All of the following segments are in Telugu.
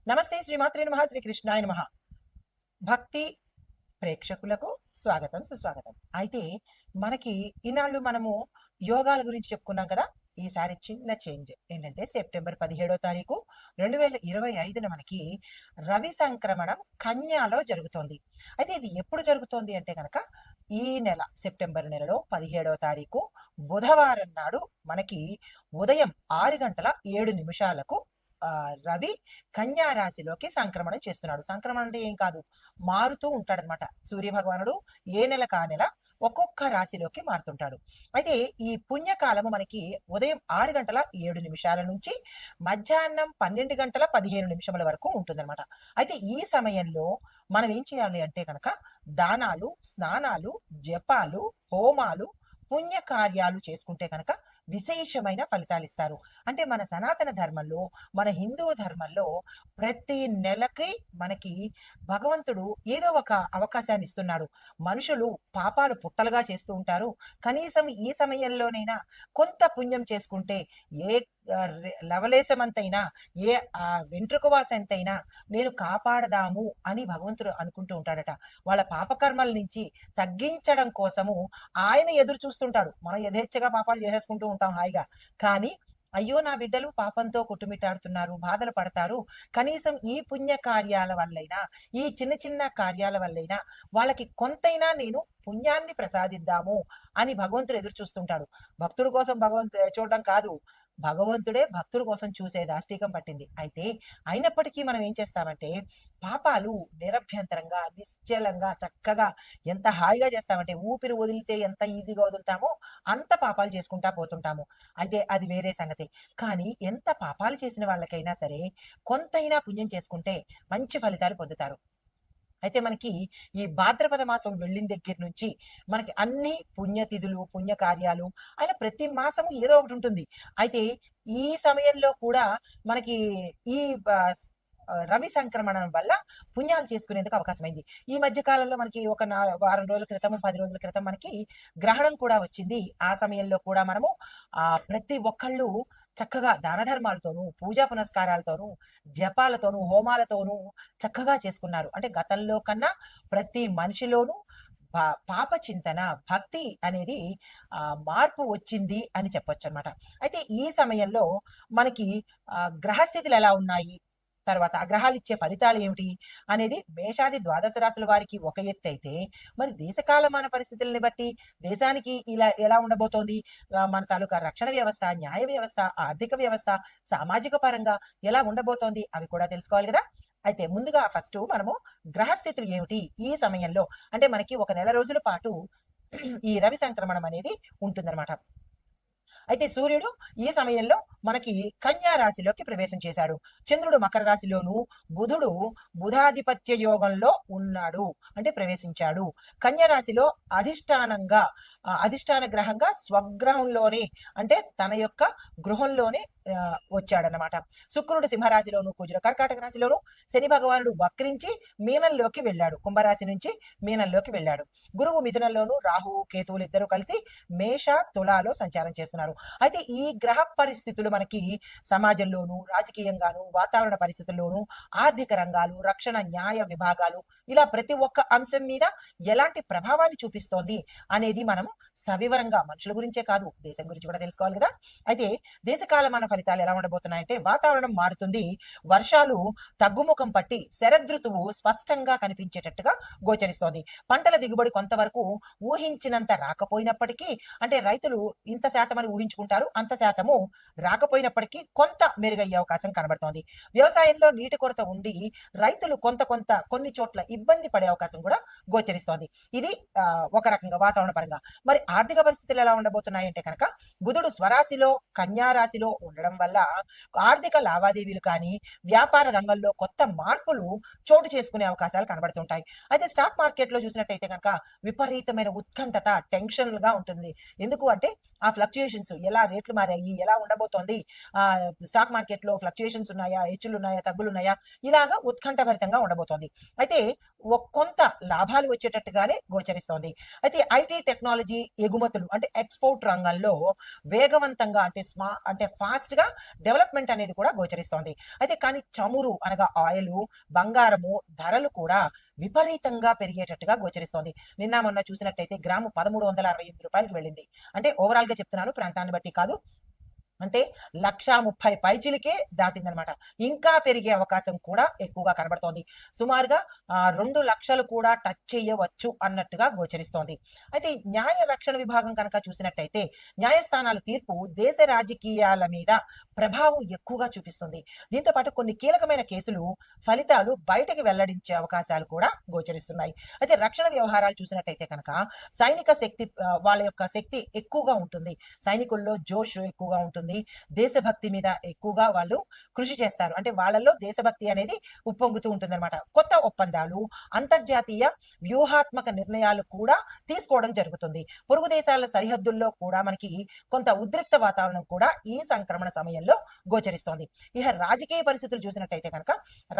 నమస్తే శ్రీమాత్రే నమః శ్రీకృష్ణాయ నమః. భక్తి ప్రేక్షకులకు స్వాగతం సుస్వాగతం. అయితే మనకి ఈనాళ్ళు మనము యోగాల గురించి చెప్పుకున్నాం కదా. ఈసారి చిన్న చేంజ్ ఏంటంటే సెప్టెంబర్ 17వ తారీఖు 2025న మనకి రవి సంక్రమణం కన్యాలో జరుగుతోంది. అయితే ఇది ఎప్పుడు జరుగుతోంది అంటే కనుక ఈ నెల సెప్టెంబర్ నెలలో 17వ తారీఖు బుధవారం నాడు మనకి ఉదయం 6 గంటల 7 నిమిషాలకు రవి కన్యా రాశిలోకి సంక్రమణం చేస్తున్నాడు. సంక్రమణం అంటే ఏం కాదు, మారుతూ ఉంటాడనమాట. సూర్య భగవానుడు ఏ నెల కా నెల ఒక్కొక్క రాశిలోకి మారుతుంటాడు. అయితే ఈ పుణ్యకాలము మనకి ఉదయం 6 గంటల 7 నిమిషాల నుంచి మధ్యాహ్నం 12 గంటల 15 నిమిషముల వరకు ఉంటుందన్నమాట. అయితే ఈ సమయంలో మనం ఏం చేయాలి అంటే కనుక దానాలు, స్నానాలు, జపాలు, హోమాలు, పుణ్య కార్యాలు చేసుకుంటే కనుక విశేషమైన ఫలితాలు ఇస్తారు. అంటే మన సనాతన ధర్మంలో, మన హిందూ ధర్మంలో ప్రతి నెలకి మనకి భగవంతుడు ఏదో ఒక అవకాశాన్ని ఇస్తున్నాడు. మనుషులు పాపాలు పుట్టలుగా చేస్తూ ఉంటారు. కనీసం ఈ సమయంలోనైనా కొంత పుణ్యం చేసుకుంటే ఏ లవలేశమంతైనా, ఏ వెంట్రుక వాసంతైనా నేను కాపాడదాము అని భగవంతుడు అనుకుంటూ ఉంటాడట. వాళ్ళ పాపకర్మల నుంచి తగ్గించడం కోసము ఆయన ఎదురు చూస్తుంటాడు. మనం యథేచ్ఛగా పాపాలు చేసేసుకుంటూ ఉంటాం హాయిగా. కానీ అయ్యో నా బిడ్డలు పాపంతో కొట్టుమిట్టాడుతున్నారు, బాధలు పడతారు, కనీసం ఈ పుణ్య కార్యాల వల్లైనా, ఈ చిన్న చిన్న కార్యాల వల్లైనా వాళ్ళకి కొంతైనా నేను పుణ్యాన్ని ప్రసాదిద్దాము అని భగవంతుడు ఎదురు చూస్తుంటాడు. భక్తుడి కోసం భగవంతుడు చూడడం కాదు, భగవంతుడే భక్తుడి కోసం చూసే దాష్టీకం పట్టింది. అయితే అయినప్పటికీ మనం ఏం చేస్తామంటే పాపాలు నిరభ్యంతరంగా, నిశ్చలంగా, చక్కగా ఎంత హాయిగా చేస్తామంటే ఊపిరి వదిలితే ఎంత ఈజీగా వదులుతామో అంత పాపాలు చేసుకుంటా పోతుంటాము. అయితే అది వేరే సంగతి. కానీ ఎంత పాపాలు చేసిన వాళ్ళకైనా సరే కొంతైనా పుణ్యం చేసుకుంటే మంచి ఫలితాలు పొందుతారు. అయితే మనకి ఈ భాద్రపద మాసం వెళ్ళిన దగ్గర నుంచి మనకి అన్ని పుణ్యతిథులు, పుణ్య కార్యాలు అలా ప్రతి మాసము ఏదో ఒకటి ఉంటుంది. అయితే ఈ సమయంలో కూడా మనకి ఈ రవి సంక్రమణం వల్ల పుణ్యాలు చేసుకునేందుకు అవకాశమైంది. ఈ మధ్య కాలంలో మనకి ఒక వారం రోజుల క్రితం, 10 రోజుల క్రితం మనకి గ్రహణం కూడా వచ్చింది. ఆ సమయంలో కూడా మనము ప్రతి ఒక్కళ్ళు చక్కగా దాన ధర్మాలతోనూ, పూజా పునస్కారాలతోనూ, జపాలతోనూ, హోమాలతోనూ చక్కగా చేసుకున్నారు. అంటే గతంలో కన్నా ప్రతి మనిషిలోనూ పాప చింతన, భక్తి అనేది మార్పు వచ్చింది అని చెప్పొచ్చు అనమాట. అయితే ఈ సమయంలో మనకి గ్రహస్థితులు ఎలా ఉన్నాయి, తర్వాత ఆ గ్రహాలు ఇచ్చే ఫలితాలు ఏమిటి అనేది మేషాది ద్వాదశ రాశుల వారికి ఒక ఎత్తు అయితే, మరి దేశకాలమాన పరిస్థితుల్ని బట్టి దేశానికి ఇలా ఎలా ఉండబోతోంది, మన తాలూకా రక్షణ వ్యవస్థ, న్యాయ వ్యవస్థ, ఆర్థిక వ్యవస్థ, సామాజిక పరంగా ఎలా ఉండబోతోంది అవి కూడా తెలుసుకోవాలి కదా. అయితే ముందుగా ఫస్ట్ మనము గ్రహస్థితులు ఏమిటి ఈ సమయంలో అంటే మనకి ఒక నెల రోజుల పాటు ఈ రవి సంక్రమణం అనేది ఉంటుందన్నమాట. అయితే సూర్యుడు ఈ సమయంలో మనకి కన్యా రాశిలోకి ప్రవేశం చేశాడు. చంద్రుడు మకర రాశిలోను, బుధుడు బుధాధిపత్య యోగంలో ఉన్నాడు అంటే ప్రవేశించాడు. కన్యా రాశిలో అధిష్టాన గ్రహంగా స్వగ్రహంలోనే అంటే తన యొక్క గృహంలోనే వచ్చాడనమాట. శుక్రుడు సింహరాశిలోను, కుజుడు కర్కాటక రాశిలోను, శని భగవానుడు వక్రించి మీనంలోకి వెళ్ళాడు. కుంభరాశి నుంచి మీనంలోకి వెళ్ళాడు. గురువు మిథునంలోను, రాహువు కేతువులు ఇద్దరు కలిసి మేష తులాలో సంచారం చేస్తున్నారు. అయితే ఈ గ్రహ పరిస్థితులు మనకి సమాజంలోను, రాజకీయంగాను, వాతావరణ పరిస్థితుల్లోనూ, ఆర్థిక రంగాలు, రక్షణ, న్యాయ విభాగాలు ఇలా ప్రతి ఒక్క అంశం మీద ఎలాంటి ప్రభావాన్ని చూపిస్తోంది అనేది మనం సవివరంగా మనుషుల గురించే కాదు దేశం గురించి కూడా తెలుసుకోవాలి కదా. అయితే దేశకాలమాన ఫలితాలు ఎలా ఉండబోతున్నాయంటే వాతావరణం మారుతుంది, వర్షాలు తగ్గుముఖం పట్టి శరదృతువు స్పష్టంగా కనిపించేటట్టుగా గోచరిస్తోంది. పంటల దిగుబడి కొంతవరకు ఊహించినంత రాకపోయినప్పటికీ అంటే రైతులు ఇంత శాతం అని ఊహించుకుంటారు, అంత శాతము రాకపోయినప్పటికీ కొంత మెరుగయ్యే అవకాశం కనబడుతోంది. వ్యవసాయంలో నీటి కొరత ఉండి రైతులు కొన్ని చోట్ల ఇబ్బంది పడే అవకాశం కూడా గోచరిస్తోంది. ఇది ఒక రకంగా వాతావరణ పరంగా. మరి ఆర్థిక పరిస్థితులు ఎలా ఉండబోతున్నాయంటే కనుక బుధుడు స్వరాశిలో కన్యా రాశిలో ఉండడం వల్ల ఆర్థిక లావాదేవీలు కానీ, వ్యాపార రంగంలో కొత్త మార్పులు చోటు చేసుకునే అవకాశాలు కనబడుతుంటాయి. అయితే స్టాక్ మార్కెట్ లో చూసినట్టయితే కనుక విపరీతమైన ఉత్కంఠత, టెన్షన్లుగా ఉంటుంది. ఎందుకు అంటే ఆ ఫ్లక్చుయేషన్స్ ఎలా రేట్లు మారాయి, ఎలా ఉండబోతోంది, స్టాక్ మార్కెట్ లో ఫ్లక్చుయేషన్స్ ఉన్నాయా, హెచ్చులు ఉన్నాయా, తగ్గులు ఉన్నాయా, ఇలాగా ఉత్కంఠభరితంగా ఉండబోతోంది. అయితే కొంత లాభాలు వచ్చేటట్టుగానే గోచరిస్తోంది. అయితే ఐటీ టెక్నాలజీ ఎగుమతులు అంటే ఎక్స్పోర్ట్ రంగంలో వేగవంతంగా అంటే ఫాస్ట్ గా డెవలప్మెంట్ అనేది కూడా గోచరిస్తోంది. అయితే కానీ చమురు అనగా ఆయిల్, బంగారము ధరలు కూడా విపరీతంగా పెరిగేటట్టుగా గోచరిస్తోంది. నిన్న మొన్న చూసినట్టయితే గ్రాము 1368 రూపాయలకు వెళ్ళింది. అంటే ఓవరాల్ గా చెప్తున్నాను, ప్రాంతాన్ని బట్టి కాదు. అంటే 1,30,000 పైచిలకే దాటిందనమాట. ఇంకా పెరిగే అవకాశం కూడా ఎక్కువగా కనబడుతోంది. సుమారుగా 2 లక్షలు కూడా టచ్ చేయవచ్చు అన్నట్టుగా గోచరిస్తోంది. అయితే న్యాయ రక్షణ విభాగం కనుక చూసినట్టయితే న్యాయస్థానాల తీర్పు దేశ రాజకీయాల మీద ప్రభావం ఎక్కువగా చూపిస్తుంది. దీంతో పాటు కొన్ని కీలకమైన కేసులు ఫలితాలు బయటకు వెల్లడించే అవకాశాలు కూడా గోచరిస్తున్నాయి. అయితే రక్షణ వ్యవహారాలు చూసినట్టయితే కనుక సైనిక శక్తి, వాళ్ళ యొక్క శక్తి ఎక్కువగా ఉంటుంది. సైనికుల్లో జోష్ ఎక్కువగా ఉంటుంది. దేశభక్తి మీద ఎక్కువగా వాళ్ళు కృషి చేస్తారు. అంటే వాళ్ళల్లో దేశభక్తి అనేది ఉప్పొంగుతూ ఉంటుందన్నమాట. కొత్త ఒప్పందాలు, అంతర్జాతీయ వ్యూహాత్మక నిర్ణయాలు కూడా తీసుకోవడం జరుగుతుంది. పొరుగు దేశాల సరిహద్దుల్లో కూడా మనకి కొంత ఉద్రిక్త వాతావరణం కూడా ఈ సంక్రమణ సమయంలో గోచరిస్తోంది. ఇక రాజకీయ పరిస్థితులు చూసినట్టయితే కనుక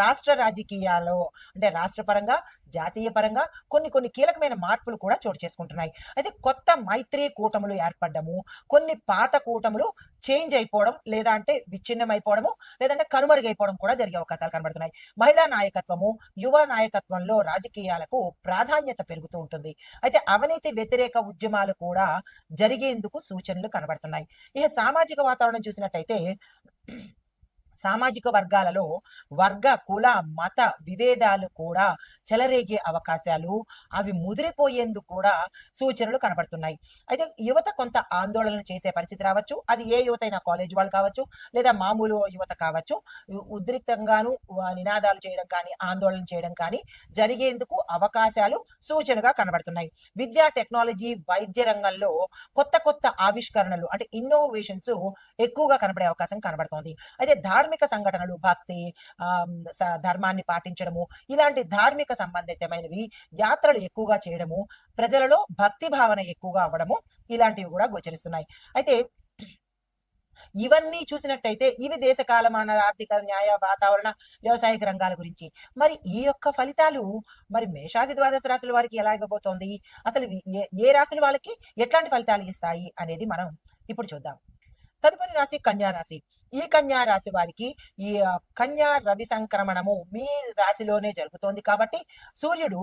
రాష్ట్ర రాజకీయాల్లో అంటే రాష్ట్ర పరంగా, జాతీయ పరంగా కొన్ని కీలకమైన మార్పులు కూడా చోటు చేసుకుంటున్నాయి. అయితే కొత్త మైత్రి కూటములు ఏర్పడము, కొన్ని పాత కూటములు చేంజ్ అయిపోవడం, లేదా అంటే విచ్ఛిన్నం అయిపోవడము, లేదంటే కనుమరుగైపోవడం కూడా జరిగే అవకాశాలు కనబడుతున్నాయి. మహిళా నాయకత్వము, యువ నాయకత్వంలో రాజకీయాలకు ప్రాధాన్యత పెరుగుతూ ఉంటుంది. అయితే అవినీతి వ్యతిరేక ఉద్యమాలు కూడా జరిగేందుకు సూచనలు కనబడుతున్నాయి. ఇక సామాజిక వాతావరణం చూసినట్టయితే సామాజిక వర్గాలలో వర్గ, కుల, మత విభేదాలు కూడా చెలరేగే అవకాశాలు, అవి ముదిరిపోయేందుకు కూడా సూచనలు కనబడుతున్నాయి. అయితే యువత కొంత ఆందోళన చేసే పరిస్థితి రావచ్చు. అది ఏ యువత అయినా, కాలేజ్ వాళ్ళు కావచ్చు, లేదా మామూలు యువత కావచ్చు. ఉద్రిక్తంగాను నినాదాలు చేయడం కానీ, ఆందోళన చేయడం కానీ జరిగేందుకు అవకాశాలు సూచనగా కనబడుతున్నాయి. విద్యా, టెక్నాలజీ, వైద్య రంగంలో కొత్త ఆవిష్కరణలు అంటే ఇన్నోవేషన్స్ ఎక్కువగా కనబడే అవకాశం కనబడుతోంది. అయితే ధార్మిక సంఘటనలు, భక్తి, ధర్మాన్ని పాటించడము, ఇలాంటి ధార్మిక సంబంధితమైనవి యాత్రలు ఎక్కువగా చేయడము, ప్రజలలో భక్తి భావన ఎక్కువగా అవ్వడము, ఇలాంటివి కూడా గోచరిస్తున్నాయి. అయితే ఇవన్నీ చూసినట్టయితే ఇవి దేశ కాలమాన ఆర్థిక, న్యాయ, వాతావరణ, వ్యవసాయక రంగాల గురించి. మరి ఈ యొక్క ఫలితాలు మరి మేషాది ద్వాదశ రాశుల వారికి ఎలా ఇవ్వబోతోంది, అసలు ఏ రాశుల వాళ్ళకి ఎట్లాంటి ఫలితాలు ఇస్తాయి అనేది మనం ఇప్పుడు చూద్దాం. తదుపరి రాశి కన్యా రాశి. ఈ కన్యా రాశి వారికి ఈ కన్యా రవి సంక్రమణము మీ రాశిలోనే జరుగుతోంది కాబట్టి సూర్యుడు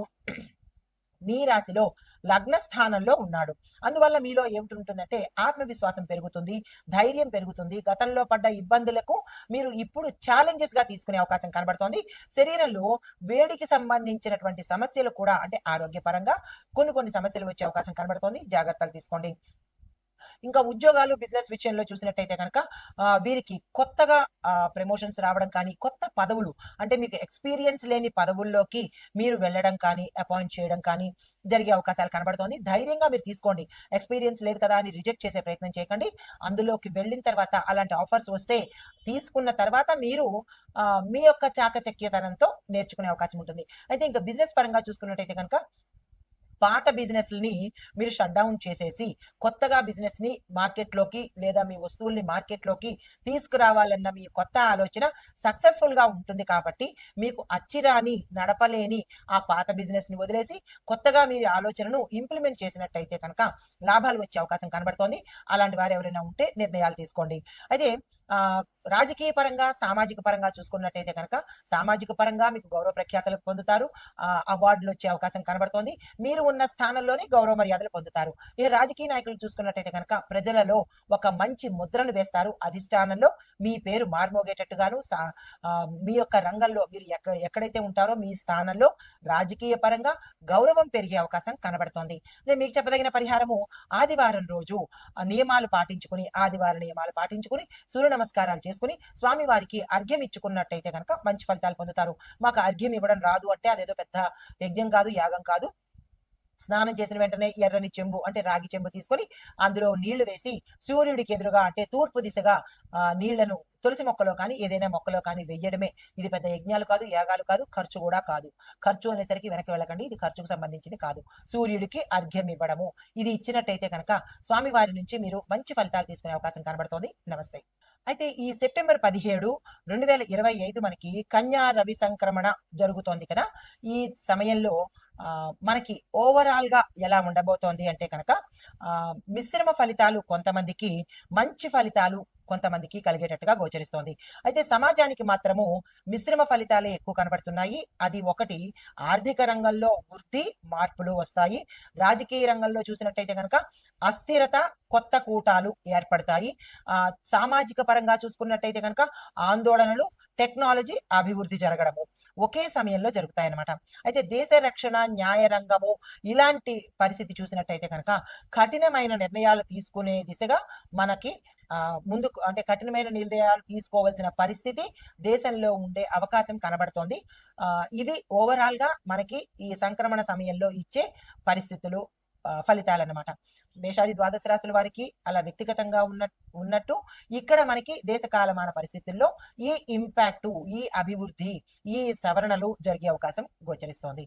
మీ రాశిలో లగ్న స్థానంలో ఉన్నాడు. అందువల్ల మీలో ఏమిటి ఉంటుందంటే ఆత్మవిశ్వాసం పెరుగుతుంది, ధైర్యం పెరుగుతుంది. గతంలో పడ్డ ఇబ్బందులకు మీరు ఇప్పుడు ఛాలెంజెస్ గా తీసుకునే అవకాశం కనబడుతోంది. శరీరంలో వేడికి సంబంధించినటువంటి సమస్యలు కూడా అంటే ఆరోగ్యపరంగా కొన్ని సమస్యలు వచ్చే అవకాశం కనబడుతోంది. జాగ్రత్తలు తీసుకోండి. ఇంకా ఉద్యోగాలు, బిజినెస్ విషయంలో చూసినట్టయితే కనుక వీరికి కొత్తగా ప్రమోషన్స్ రావడం కానీ, కొత్త పదవులు అంటే మీకు ఎక్స్పీరియన్స్ లేని పదవుల్లోకి మీరు వెళ్ళడం కానీ, అపాయింట్ చేయడం కానీ జరిగే అవకాశాలు కనబడుతోంది. ధైర్యంగా మీరు తీసుకోండి. ఎక్స్పీరియన్స్ లేదు కదా అని రిజెక్ట్ చేసే ప్రయత్నం చేయకండి. అందులోకి వెళ్ళిన తర్వాత అలాంటి ఆఫర్స్ వస్తే తీసుకున్న తర్వాత మీరు మీ యొక్క చాకచక్యతనంతో నేర్చుకునే అవకాశం ఉంటుంది. అయితే ఇంకా బిజినెస్ పరంగా చూసుకున్నట్టయితే కనుక పాత బిజినెస్ ని మీరు షట్ డౌన్ చేసేసి కొత్తగా బిజినెస్ ని మార్కెట్ లోకి లేదా మీ వస్తువుల్ని మార్కెట్ లోకి తీసుకురావాలన్న మీ కొత్త ఆలోచన సక్సెస్ఫుల్ గా ఉంటుంది. కాబట్టి మీకు అచ్చిరాని, నడపలేని ఆ పాత బిజినెస్ ని వదిలేసి కొత్తగా మీరు ఆలోచనను ఇంప్లిమెంట్ చేసినట్టయితే కనుక లాభాలు వచ్చే అవకాశం కనబడుతోంది. అలాంటి వారు ఎవరైనా ఉంటే నిర్ణయాలు తీసుకోండి. అయితే రాజకీయ పరంగా, సామాజిక పరంగా చూసుకున్నట్టయితే కనుక సామాజిక పరంగా మీకు గౌరవ ప్రఖ్యాతలు పొందుతారు. అవార్డులు వచ్చే అవకాశం కనబడుతోంది. మీరు ఉన్న స్థానంలోనే గౌరవ మర్యాదలు పొందుతారు. ఈ రాజకీయ నాయకులు చూసుకున్నట్టయితే కనుక ప్రజలలో ఒక మంచి ముద్రను వేస్తారు. అధిష్టానంలో మీ పేరు మార్మోగేటట్టుగాను మీ యొక్క రంగంలో మీరు ఎక్కడైతే ఉంటారో మీ స్థానంలో రాజకీయ పరంగా గౌరవం పెరిగే అవకాశం కనబడుతోంది. నేను మీకు చెప్పదగిన పరిహారము ఆదివారం రోజు ఆదివారం నియమాలు పాటించుకుని సూర్య నమస్కారాలు చేసుకుని స్వామివారికి అర్ఘ్యం ఇచ్చుకున్నట్టయితే కనుక మంచి ఫలితాలు పొందుతారు. మాకు అర్ఘ్యం ఇవ్వడం రాదు అంటే అదేదో పెద్ద యజ్ఞం కాదు, యాగం కాదు. స్నానం చేసిన వెంటనే ఎర్రని చెంబు అంటే రాగి చెంబు తీసుకొని అందులో నీళ్లు వేసి సూర్యుడికి ఎదురుగా అంటే తూర్పు దిశగా నీళ్లను తులసి మొక్కలో కానీ ఏదైనా మొక్కలో కానీ వెయ్యడమే. ఇది పెద్ద యజ్ఞాలు కాదు, యాగాలు కాదు, ఖర్చు కూడా కాదు. ఖర్చు అనేసరికి వెనక్కి వెళ్ళకండి, ఇది ఖర్చుకు సంబంధించింది కాదు. సూర్యుడికి అర్ఘ్యం ఇవ్వడము ఇది ఇచ్చినట్టయితే కనుక స్వామివారి నుంచి మీరు మంచి ఫలితాలు తీసుకునే అవకాశం కనబడుతోంది. నమస్తే. అయితే ఈ సెప్టెంబర్ 17, 2025 మనకి కన్యా రవి సంక్రమణ జరుగుతోంది కదా. ఈ సమయంలో మనకి ఓవరాల్ గా ఎలా ఉండబోతోంది అంటే కనుక మిశ్రమ ఫలితాలు, కొంతమందికి మంచి ఫలితాలు కొంతమందికి కలిగేటట్టుగా గోచరిస్తోంది. అయితే సమాజానికి మాత్రము మిశ్రమ ఫలితాలే ఎక్కువ కనబడుతున్నాయి. అది ఒకటి, ఆర్థిక రంగంలో వృద్ధి మార్పులు వస్తాయి. రాజకీయ రంగంలో చూసినట్టయితే కనుక అస్థిరత, కొత్త కూటాలు ఏర్పడతాయి. సామాజిక పరంగా చూసుకున్నట్టయితే కనుక ఆందోళనలు, టెక్నాలజీ అభివృద్ధి జరగడము ఒకే సమయంలో జరుగుతాయన్నమాట. అయితే దేశ రక్షణ, న్యాయ రంగము ఇలాంటి పరిస్థితి చూసినట్టయితే కనుక కఠినమైన నిర్ణయాలు తీసుకునే దిశగా మనకి ముందుకు, అంటే కఠినమైన నిర్ణయాలు తీసుకోవాల్సిన పరిస్థితి దేశంలో ఉండే అవకాశం కనబడుతోంది. ఇవి ఓవరాల్ గా మనకి ఈ సంక్రమణ సమయంలో ఇచ్చే పరిస్థితులు, ఫలితాలన్నమాట. మేషాది ద్వాదశ రాశుల వారికి అలా వ్యక్తిగతంగా ఉన్నట్టు ఇక్కడ మనకి దేశ కాలమాన పరిస్థితుల్లో ఈ ఇంపాక్టు, ఈ అభివృద్ధి, ఈ సవరణలు జరిగే అవకాశం గోచరిస్తోంది.